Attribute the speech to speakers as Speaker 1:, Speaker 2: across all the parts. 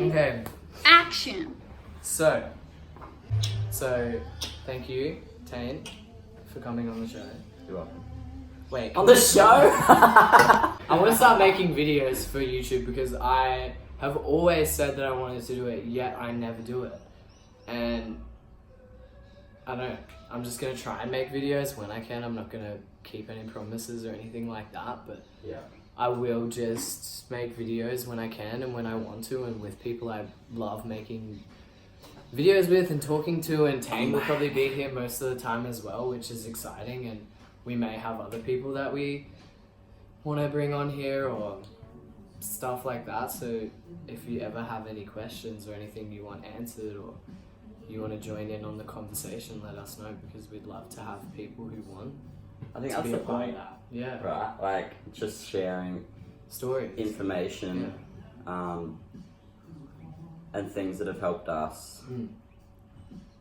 Speaker 1: Okay.
Speaker 2: Action.
Speaker 1: So, thank you, Tane, for coming on the show.
Speaker 3: You're welcome.
Speaker 1: Wait.
Speaker 3: On the show?
Speaker 1: I want to start making videos for YouTube because I have always said that I wanted to do it, yet I never do it. And I don't know. I'm just gonna try and make videos when I can. I'm not gonna keep any promises or anything like that, but
Speaker 3: Yeah.
Speaker 1: I will just make videos when I can and when I want to, and with people I love making videos with and talking to, and Tane will probably be here most of the time as well, which is exciting, and we may have other people that we want to bring on here or stuff like that. So if you ever have any questions or anything you want answered, or you want to join in on the conversation, let us know, because we'd love to have people who want
Speaker 3: I think
Speaker 1: to
Speaker 3: that's
Speaker 1: be
Speaker 3: the
Speaker 1: a part of
Speaker 3: point.
Speaker 1: that. Yeah.
Speaker 3: Right? Like, just sharing
Speaker 1: Stories.
Speaker 3: information and things that have helped us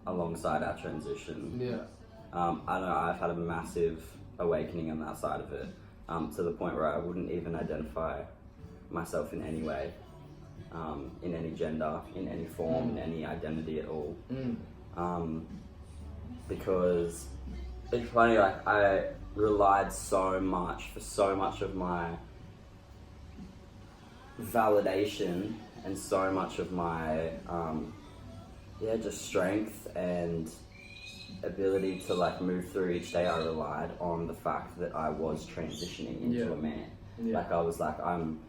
Speaker 3: alongside our transition.
Speaker 1: Yeah.
Speaker 3: I know I've had a massive awakening on that side of it, to the point where I wouldn't even identify myself in any way, in any gender, in any form, in any identity at all. Because it's funny, like, I relied so much of my validation and so much of my just strength and ability to like move through each day. I relied on the fact that I was transitioning into a man. Like, I was like, I'm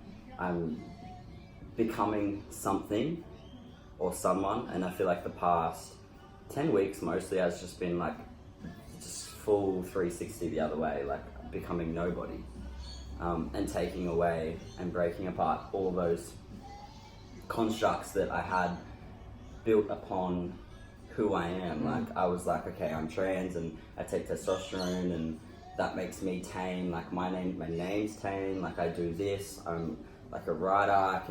Speaker 3: becoming something or someone, and I feel like the past 10 weeks mostly has just been like just full 360 the other way, like becoming nobody, and taking away and breaking apart all those constructs that I had built upon who I am. Like, I was like, okay, I'm trans and I take testosterone and that makes me Tane. Like, my name's Tane. Like, I do this. I'm like a writer. I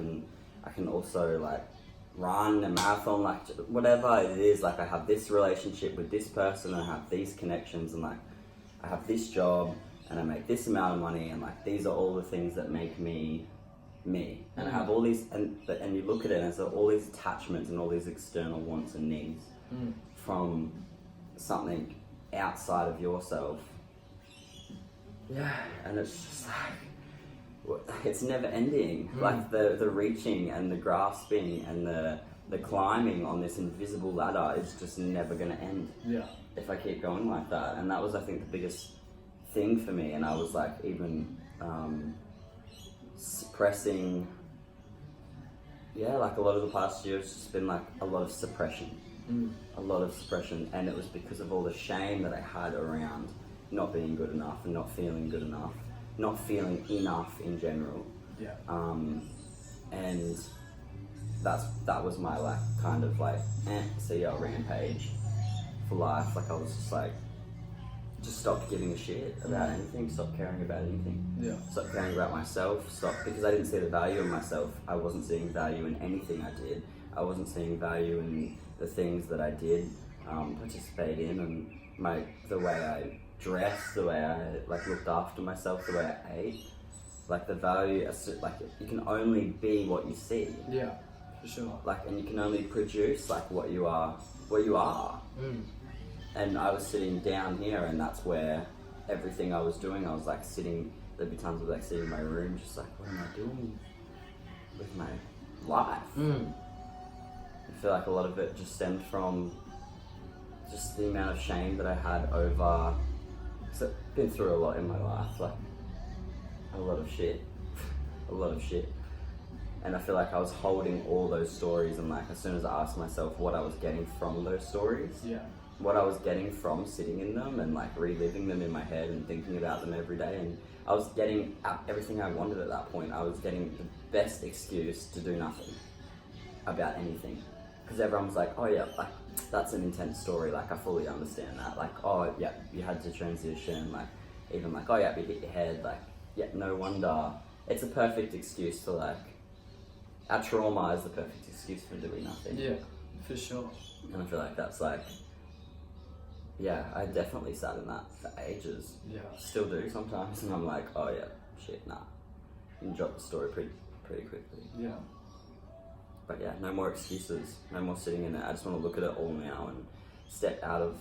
Speaker 3: can also like run a marathon, like whatever it is. Like, I have this relationship with this person and I have these connections, and like I have this job and I make this amount of money, and like these are all the things that make me me. And I have all these, and you look at it and so all these attachments and all these external wants and needs from something outside of yourself. Yeah, and it's just like, it's never ending. Like the reaching and the grasping and the climbing on this invisible ladder is just never gonna end.
Speaker 1: Yeah.
Speaker 3: If I keep going like that. And that was, I think, the biggest thing for me. And I was like, even suppressing, like a lot of the past year has just been like a lot of suppression. A lot of suppression, and it was because of all the shame that I had around not being good enough and not feeling good enough, not feeling enough in general.
Speaker 1: Yeah.
Speaker 3: And that was my like kind of like see ya rampage for life. Like, I was just like, just stopped giving a shit about anything, stopped caring about anything.
Speaker 1: Yeah.
Speaker 3: Stopped caring about myself, because I didn't see the value in myself. I wasn't seeing value in anything I did. I wasn't seeing value in the things that I did participate in, and the way I dressed, the way I like looked after myself, the way I ate. Like, the value, like, you can only be what you see.
Speaker 1: Yeah, for sure.
Speaker 3: Like, and you can only produce like what you are. And I was sitting down here, and that's where everything I was doing, I was like sitting, there'd be times I was like sitting in my room just like, what am I doing with my life? I feel like a lot of it just stemmed from just the amount of shame that I had over, because I've been through a lot in my life, like a lot of shit. And I feel like I was holding all those stories, and like as soon as I asked myself what I was getting from those stories, what I was getting from sitting in them and like reliving them in my head and thinking about them every day, and I was getting everything I wanted at that point. I was getting the best excuse to do nothing about anything, because everyone was like, oh yeah, like that's an intense story, like I fully understand that, like, oh yeah, you had to transition, like even like, oh yeah, you hit your head, like yeah, no wonder. It's a perfect excuse to like, our trauma is the perfect excuse for doing nothing.
Speaker 1: Yeah, for sure.
Speaker 3: And I feel like that's like, yeah, I definitely sat in that for ages.
Speaker 1: Yeah.
Speaker 3: Still do sometimes, and I'm like, oh yeah, shit, nah. And drop the story pretty quickly.
Speaker 1: Yeah.
Speaker 3: But yeah, no more excuses, no more sitting in it. I just want to look at it all now and step out of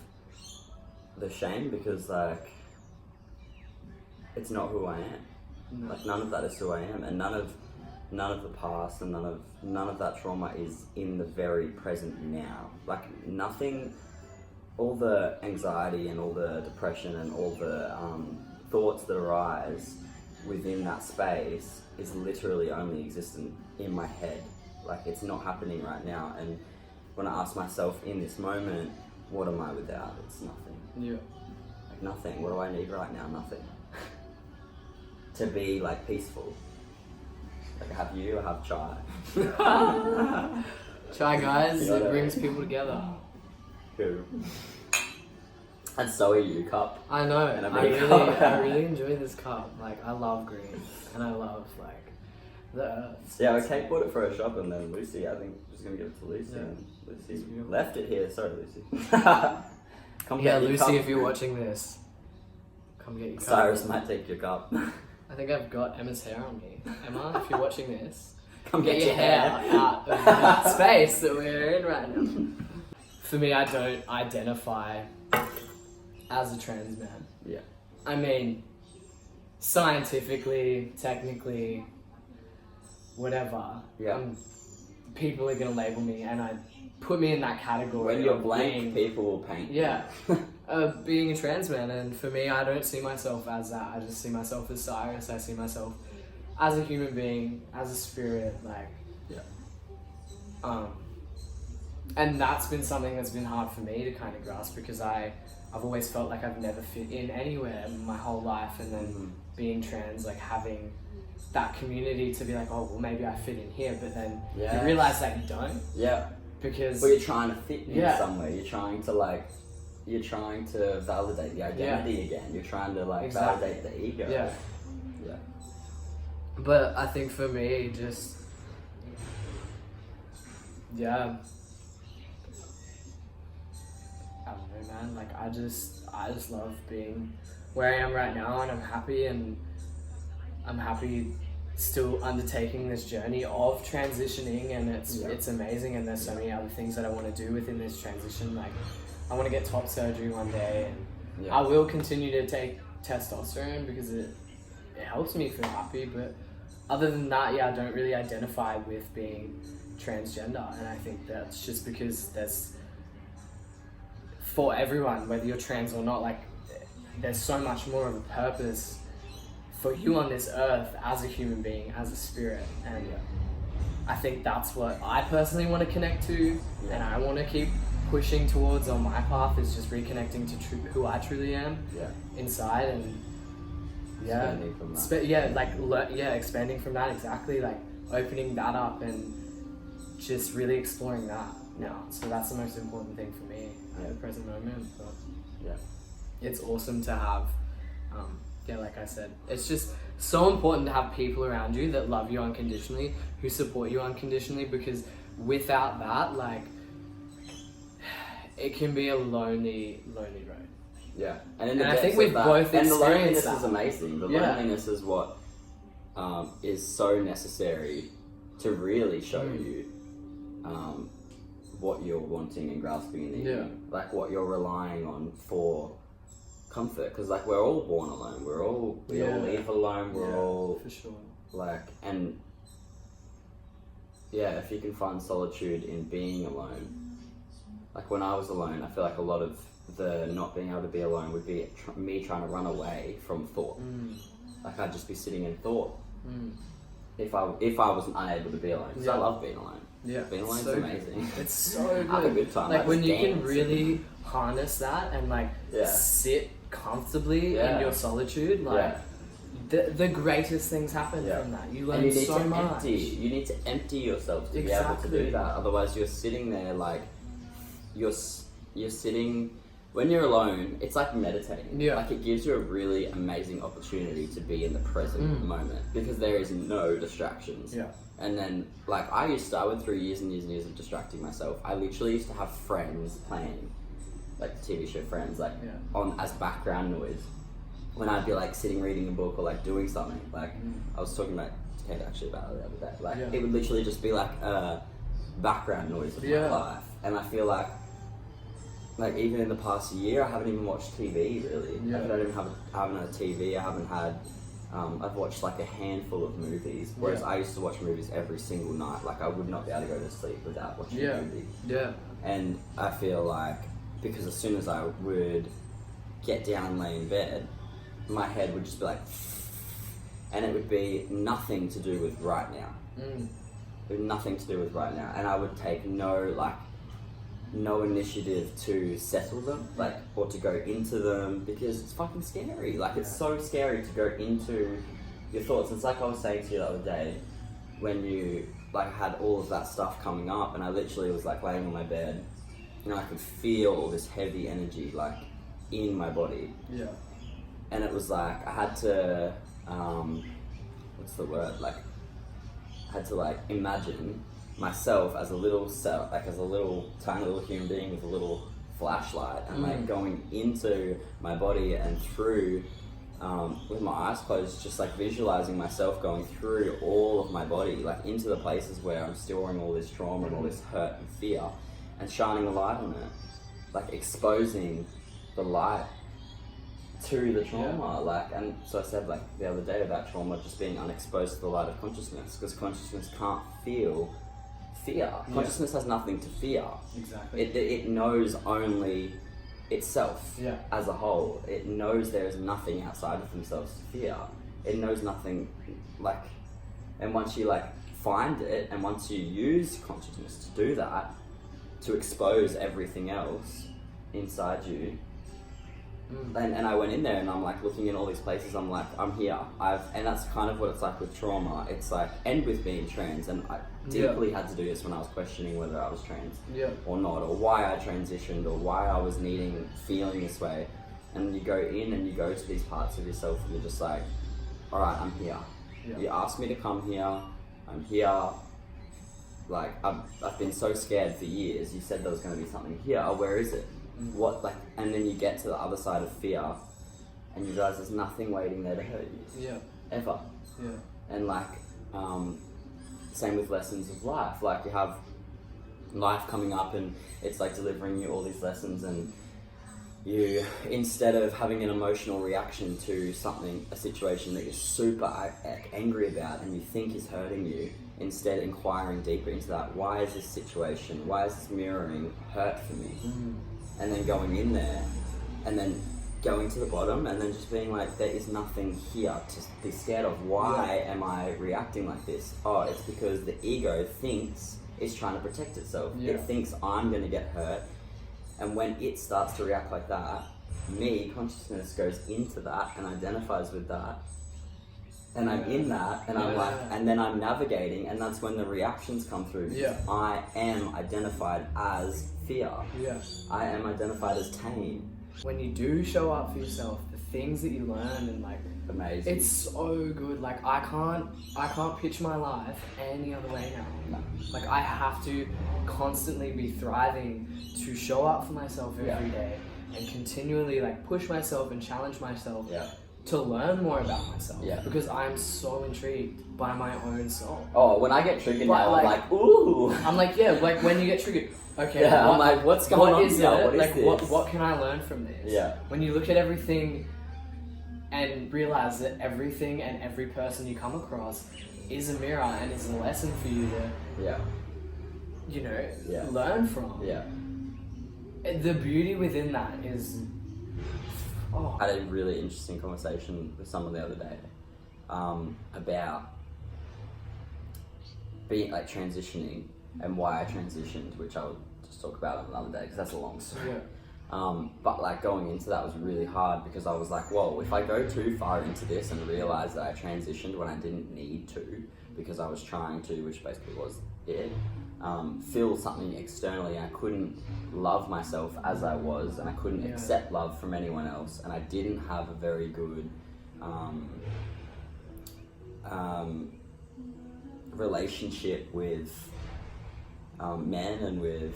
Speaker 3: the shame, because like it's not who I am.
Speaker 1: No.
Speaker 3: Like none of that is who I am, and none of the past and none of that trauma is in the very present now. Like nothing, all the anxiety and all the depression and all the thoughts that arise within that space is literally only existent in my head. Like it's not happening right now. And when I ask myself in this moment, what am I without? It's nothing.
Speaker 1: Yeah.
Speaker 3: Like nothing. What do I need right now? Nothing. To be like peaceful. Like I have you, I have chai.
Speaker 1: Chai, guys,
Speaker 3: You know
Speaker 1: it
Speaker 3: that.
Speaker 1: brings people together.
Speaker 3: Who? And so are you, cup.
Speaker 1: I know.
Speaker 3: And a
Speaker 1: I
Speaker 3: big
Speaker 1: really,
Speaker 3: cup.
Speaker 1: I really enjoy this cup. Like, I love green, and I love like the earth.
Speaker 3: Yeah, okay, bought it for a shop, and then Lucy, I think, was gonna give it to Lucy.
Speaker 1: Yeah.
Speaker 3: And Lucy
Speaker 1: It's beautiful.
Speaker 3: left it here. Sorry, Lucy. Come
Speaker 1: Yeah,
Speaker 3: get your
Speaker 1: Lucy,
Speaker 3: cup.
Speaker 1: if you're watching this, come get your cup.
Speaker 3: Cyrus might take your cup.
Speaker 1: I think I've got Emma's hair on me. Emma, if you're watching this,
Speaker 3: Come
Speaker 1: get your hair out of that space that we're in right now. For me, I don't identify as a trans man.
Speaker 3: Yeah.
Speaker 1: I mean, scientifically, technically, whatever.
Speaker 3: Yeah.
Speaker 1: People are gonna label me, and put me in that category.
Speaker 3: When you're
Speaker 1: of
Speaker 3: blank,
Speaker 1: being-
Speaker 3: people will paint.
Speaker 1: Yeah. Being a trans man, and for me, I don't see myself as that. I just see myself as Cyrus. I see myself as a human being, as a spirit, like.
Speaker 3: Yeah.
Speaker 1: And that's been something that's been hard for me to kind of grasp, because I've always felt like I've never fit in anywhere my whole life, and then being trans, like having that community to be like, oh, well, maybe I fit in here, but then
Speaker 3: Yes.
Speaker 1: you realize that you don't,
Speaker 3: Yeah.
Speaker 1: because
Speaker 3: But you're trying to fit in
Speaker 1: Yeah.
Speaker 3: somewhere. You're trying to validate the identity again. You're trying to like
Speaker 1: Exactly.
Speaker 3: validate the ego.
Speaker 1: yeah.
Speaker 3: Yeah.
Speaker 1: But I think for me, just yeah, I don't know, man. Like I just love being where I am right now, and I'm happy still undertaking this journey of transitioning, and it's amazing. And there's so many other things that I want to do within this transition. Like I want to get top surgery one day, and I will continue to take testosterone because it helps me feel happy. But other than that, yeah, I don't really identify with being transgender, and I think that's just because there's, for everyone, whether you're trans or not, like there's so much more of a purpose for you on this earth as a human being, as a spirit, and I think that's what I personally want to connect to, and I want to keep pushing towards on my path, is just reconnecting to who I truly am inside, and
Speaker 3: Expanding from that.
Speaker 1: expanding from that, exactly, like opening that up and just really exploring that now. So that's the most important thing for me at the present moment. But it's awesome to have, like I said, it's just so important to have people around you that love you unconditionally, who support you unconditionally, because without that, like, it can be a lonely road.
Speaker 3: Yeah, and
Speaker 1: I think we've both
Speaker 3: and the loneliness
Speaker 1: experienced that.
Speaker 3: is amazing. The
Speaker 1: Yeah.
Speaker 3: loneliness is what is so necessary to really show you what you're wanting and grasping and needing, like what you're relying on for comfort. Because like we're all born alone. We all leave alone. We're all
Speaker 1: for sure.
Speaker 3: like, and if you can find solitude in being alone. Like when I was alone, I feel like a lot of the not being able to be alone would be me trying to run away from thought. Like I'd just be sitting in thought if I wasn't unable to be alone, because I love being alone.
Speaker 1: Yeah,
Speaker 3: Being alone is
Speaker 1: so
Speaker 3: amazing.
Speaker 1: It's so good.
Speaker 3: Have a good time.
Speaker 1: Like when
Speaker 3: just
Speaker 1: you can
Speaker 3: dance
Speaker 1: really harness that and like sit comfortably in your solitude, like the greatest things happen from that. You learn
Speaker 3: and you need
Speaker 1: so
Speaker 3: to
Speaker 1: much.
Speaker 3: You need to empty yourself to be able to do that. Otherwise, you're sitting there like you're sitting. When you're alone, it's like meditating.
Speaker 1: Yeah.
Speaker 3: Like it gives you a really amazing opportunity to be in the present moment, because there is no distractions.
Speaker 1: Yeah.
Speaker 3: And then, like, I went through years and years and years of distracting myself. I literally used to have friends playing, like the TV show Friends, like on as background noise. When I'd be like sitting reading a book or like doing something, like I was talking about Kate actually about it the other day. Like it would literally just be like background noise of my
Speaker 1: Yeah.
Speaker 3: life. And I feel like even in the past year, I haven't even watched TV really.
Speaker 1: Yeah.
Speaker 3: I haven't had TV. I haven't had. I've watched like a handful of movies, whereas
Speaker 1: Yeah.
Speaker 3: I used to watch movies every single night. Like I would not be able to go to sleep without watching a movie.
Speaker 1: Yeah.
Speaker 3: And I feel like because as soon as I would get down and lay in bed, my head would just be like, and it would be nothing to do with right now. It would nothing to do with right now, and I would take no initiative to settle them, or to go into them, because it's fucking scary. Like it's so scary to go into your thoughts. It's like I was saying to you the other day, when you had all of that stuff coming up, and I literally was laying on my bed, and I could feel all this heavy energy in my body.
Speaker 1: Yeah.
Speaker 3: And it was I had to, what's the word? I had to imagine myself as a little cell, as a little tiny little human being with a little flashlight, and going into my body and through, with my eyes closed, just visualizing myself going through all of my body, into the places where I'm storing all this trauma and all this hurt and fear, and shining a light on it, exposing the light to the trauma. And so I said the other day about trauma just being unexposed to the light of consciousness, because consciousness can't feel fear. Consciousness has nothing to fear.
Speaker 1: Exactly.
Speaker 3: It knows only itself as a whole. It knows there is nothing outside of themselves to fear. It knows nothing, and once you find it, and once you use consciousness to do that, to expose everything else inside you. And I went in there, and I'm looking in all these places. I'm I'm here. And that's kind of what it's like with trauma. It's and with being trans. And I deeply had to do this when I was questioning whether I was trans or not, or why I transitioned, or why I was feeling this way. And you go in and you go to these parts of yourself, and you're just all right, I'm here. Yeah. You asked me to come here. I'm here. I've been so scared for years. You said there was going to be something here. Where is it? What and then you get to the other side of fear, and you realize there's nothing waiting there to hurt you. Yeah. Ever. Yeah. And same with lessons of life. You have life coming up, and it's delivering you all these lessons, and you, instead of having an emotional reaction to a situation that you're super angry about and you think is hurting you, instead inquiring deeper into that. Why is this situation, why is this mirroring hurt for me? And then going in there, and then going to the bottom, and then just being there is nothing here to be scared of. Why am I reacting like this? Oh, it's because the ego thinks it's trying to protect itself. It thinks I'm going to get hurt. And when it starts to react like that, consciousness goes into that and identifies with that. And I'm in that, and I'm and then I'm navigating, and that's when the reactions come through. I am identified as fear. I am identified as Tane.
Speaker 1: When you do show up for yourself, the things that you learn, and
Speaker 3: amazing.
Speaker 1: It's so good. I can't picture my life any other way now. No. I have to constantly be thriving to show up for myself every day, and continually push myself and challenge myself. To learn more about myself, because I'm so intrigued by my own soul.
Speaker 3: Oh, when I get triggered now, I'm ooh.
Speaker 1: I'm when you get triggered, okay.
Speaker 3: I'm what's going on?
Speaker 1: What is it?
Speaker 3: This?
Speaker 1: What can I learn from this?
Speaker 3: Yeah.
Speaker 1: When you look at everything and realize that everything and every person you come across is a mirror and is a lesson for you to, learn from.
Speaker 3: Yeah.
Speaker 1: The beauty within that is.
Speaker 3: I had a really interesting conversation with someone the other day about being transitioning and why I transitioned, which I'll just talk about another day because that's a long story. But going into that was really hard, because I was whoa, if I go too far into this and realize that I transitioned when I didn't need to, because I was trying to, which basically was it, feel something externally, and I couldn't love myself as I was, and I couldn't accept love from anyone else, and I didn't have a very good relationship with men and with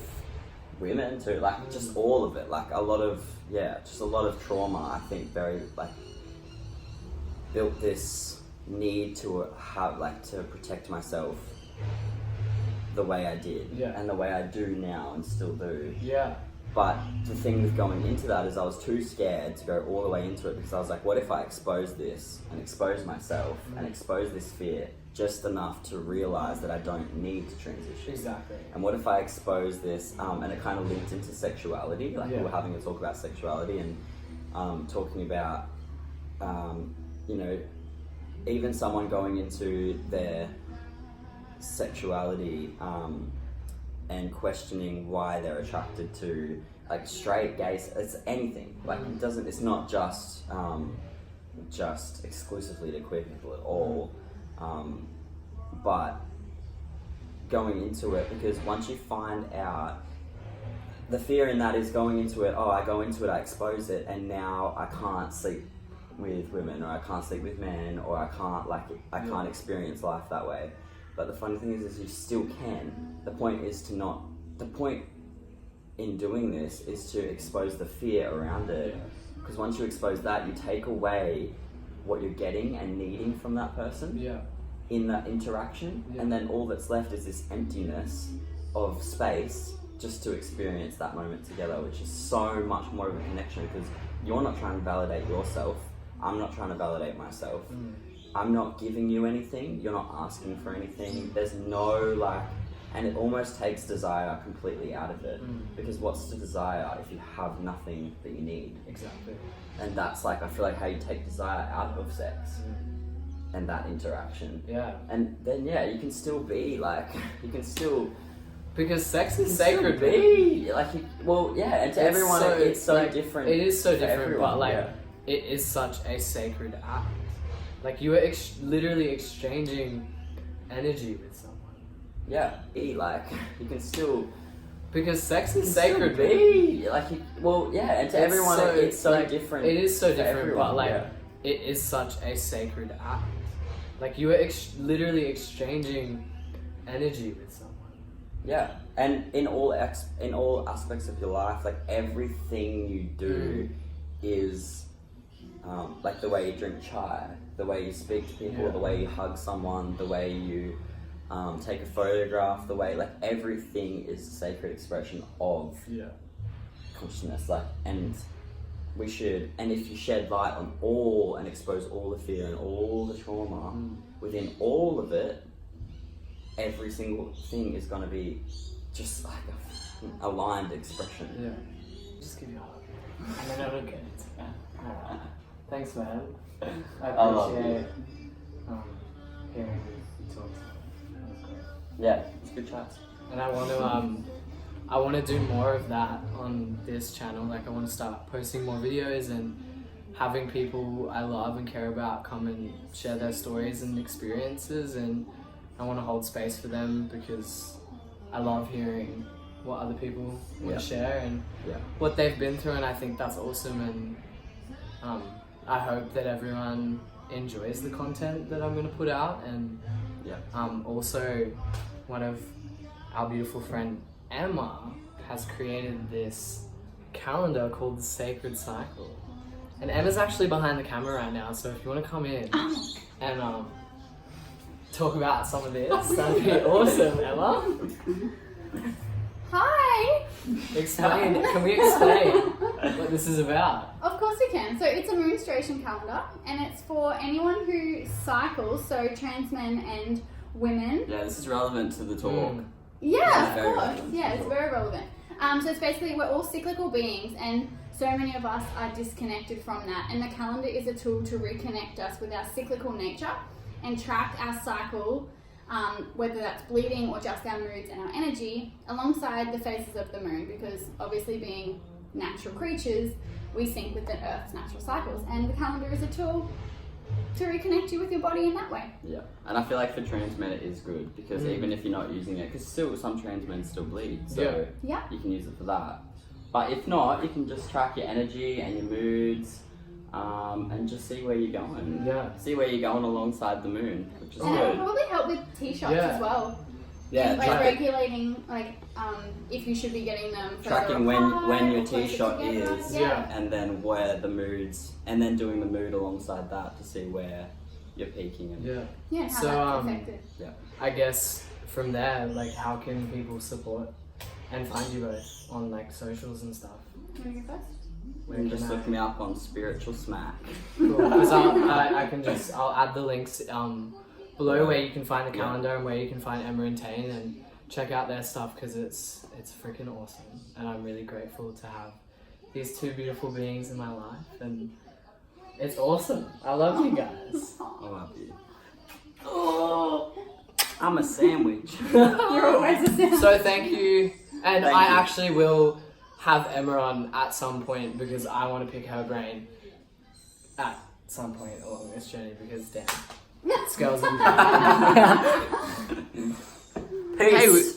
Speaker 3: women too, just all of it, a lot of trauma. I think very built this need to have to protect myself the way I did
Speaker 1: Yeah.
Speaker 3: and the way I do now and still do.
Speaker 1: Yeah.
Speaker 3: But the thing with going into that is I was too scared to go all the way into it, because I was like, what if I expose this and expose myself and expose this fear just enough to realize that I don't need to transition?
Speaker 1: Exactly.
Speaker 3: And what if I expose this, and it kind of linked into sexuality, like we
Speaker 1: Yeah.
Speaker 3: were having a talk about sexuality and talking about, you know, even someone going into their sexuality and questioning why they're attracted to, like, straight, gay, it's anything. Like, it's not just exclusively to queer people at all. But going into it, because once you find out, the fear in that is going into it, I go into it, I expose it, and now I can't sleep with women, or I can't sleep with men, or I can't experience life that way. But the funny thing is you still can. The point in doing this is to expose the fear around it. Because once you expose that, you take away what you're getting and needing from that person in that interaction. And then all that's left is this emptiness of space just to experience that moment together, which is so much more of a connection, because you're not trying to validate yourself. I'm not trying to validate myself. I'm not giving you anything. You're not asking for anything. There's no and it almost takes desire completely out of it. Because what's the desire if you have nothing that you need?
Speaker 1: Exactly.
Speaker 3: And that's I feel like how you take desire out of sex and that interaction.
Speaker 1: Yeah.
Speaker 3: And then you can still be
Speaker 1: because sex is sacred.
Speaker 3: And to everyone it's so different.
Speaker 1: It is so different,
Speaker 3: everyone,
Speaker 1: but it is such a sacred act. Like, you are literally exchanging energy with someone.
Speaker 3: Yeah, you can still,
Speaker 1: because sex is sacred.
Speaker 3: And to everyone it's so different.
Speaker 1: It is so different,
Speaker 3: everyone,
Speaker 1: but it is such a sacred act. Like, you are literally exchanging energy with someone.
Speaker 3: Yeah, and in all aspects of your life, like, everything you do is, like, the way you drink chai, the way you speak to people, the way you hug someone, the way you take a photograph, the way, everything is a sacred expression of consciousness. And we should, and if you shed light on all and expose all the fear and all the trauma within all of it, every single thing is going to be just like a aligned expression.
Speaker 1: Yeah. Just give you a hug. I mean, I don't get it. Alright. Thanks, man. I
Speaker 3: love
Speaker 1: appreciate hearing you talk. That was great.
Speaker 3: Yeah, it's good chats.
Speaker 1: And I want to do more of that on this channel. Like, I want to start posting more videos and having people I love and care about come and share their stories and experiences, and I want to hold space for them because I love hearing what other people want to share and what they've been through, and I think that's awesome. And I hope that everyone enjoys the content that I'm going to put out. And also, one of our beautiful friend Emma has created this calendar called the Sacred Cycle, and Emma's actually behind the camera right now, so if you want to come in and talk about some of this, that'd be awesome. Emma,
Speaker 2: hi!
Speaker 1: can we explain what this is about?
Speaker 2: Of course we can. So it's a menstruation calendar, and it's for anyone who cycles, so trans men and women.
Speaker 3: Yeah, this is relevant to the talk.
Speaker 2: Yeah,
Speaker 3: Very
Speaker 2: of course.
Speaker 3: relevant.
Speaker 2: Yeah, it's very relevant. So it's basically, we're all cyclical beings, and so many of us are disconnected from that. And the calendar is a tool to reconnect us with our cyclical nature and track our cycle, whether that's bleeding or just our moods and our energy, alongside the phases of the moon, because obviously being natural creatures, we sync with the Earth's natural cycles. And the calendar is a tool to reconnect you with your body in that way.
Speaker 3: Yeah, and I feel like for trans men it is good, because even if you're not using it, because still some trans men still bleed, so you can use it for that. But if not, you can just track your energy and your moods, and just see where you're going.
Speaker 1: Yeah.
Speaker 3: See where you're going alongside the moon, which is
Speaker 2: And it will
Speaker 3: good.
Speaker 2: probably help with T-shots as well.
Speaker 3: Yeah,
Speaker 2: And, like,
Speaker 3: track-
Speaker 2: regulating, if you should be getting them further
Speaker 3: tracking
Speaker 2: apart
Speaker 3: when your
Speaker 2: or closer
Speaker 3: T-shot
Speaker 2: together.
Speaker 3: is,
Speaker 1: Yeah.
Speaker 3: and then where the moods, and then doing the mood alongside that to see where you're peaking. And
Speaker 2: Yeah, and how
Speaker 1: So,
Speaker 2: that's affected.
Speaker 1: I guess from there, like, how can people support and find you both on like socials and stuff?
Speaker 2: You want to go first?
Speaker 3: You can just look me up on Spiritual Smack.
Speaker 1: Cool. Because I'll add the links below where you can find the calendar and where you can find Emma and Tane, and check out their stuff because it's freaking awesome, and I'm really grateful to have these two beautiful beings in my life, and it's awesome. I love you guys.
Speaker 3: I love you.
Speaker 1: Oh.
Speaker 3: I'm a sandwich.
Speaker 2: You're always a sandwich.
Speaker 1: So thank you, and
Speaker 3: Thank
Speaker 1: I
Speaker 3: you.
Speaker 1: actually will have Emma on at some point because I want to pick her brain at some point along this journey because damn, this girl's in
Speaker 3: Peace.